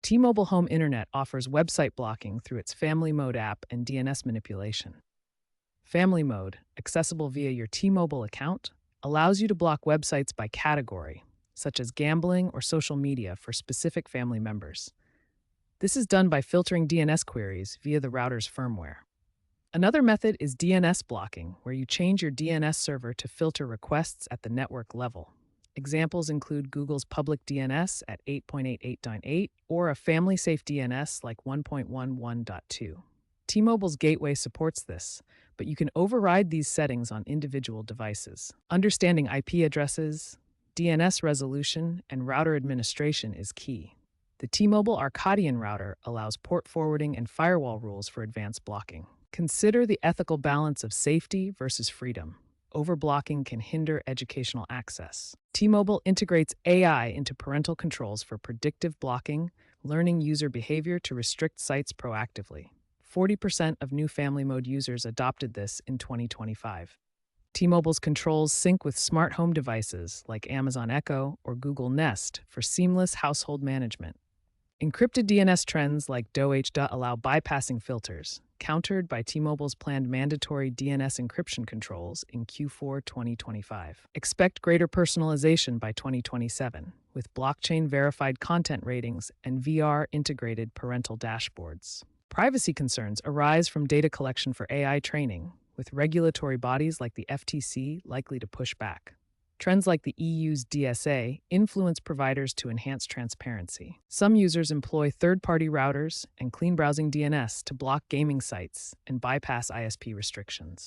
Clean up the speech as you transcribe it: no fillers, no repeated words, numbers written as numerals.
T-Mobile Home Internet offers website blocking through its Family Mode app and DNS manipulation. Family Mode, accessible via your T-Mobile account, allows you to block websites by category, such as gambling or social media for specific family members. This is done by filtering DNS queries via the router's firmware. Another method is DNS blocking, where you change your DNS server to filter requests at the network level. Examples include Google's public DNS at 8.88.8 or a family-safe DNS like 1.11.2. T-Mobile's gateway supports this, but you can override these settings on individual devices. Understanding IP addresses, DNS resolution, and router administration is key. The T-Mobile Arcadian router allows port forwarding and firewall rules for advanced blocking. Consider the ethical balance of safety versus freedom. Overblocking can hinder educational access. T-Mobile integrates AI into parental controls for predictive blocking, learning user behavior to restrict sites proactively. 40% of new Family Mode users adopted this in 2025. T-Mobile's controls sync with smart home devices like Amazon Echo or Google Nest for seamless household management. Encrypted DNS trends like DOH allow bypassing filters, countered by T-Mobile's planned mandatory DNS encryption controls in Q4 2025. Expect greater personalization by 2027, with blockchain-verified content ratings and VR-integrated parental dashboards. Privacy concerns arise from data collection for AI training, with regulatory bodies like the FTC likely to push back. Trends like the EU's DSA influence providers to enhance transparency. Some users employ third-party routers and clean browsing DNS to block gaming sites and bypass ISP restrictions.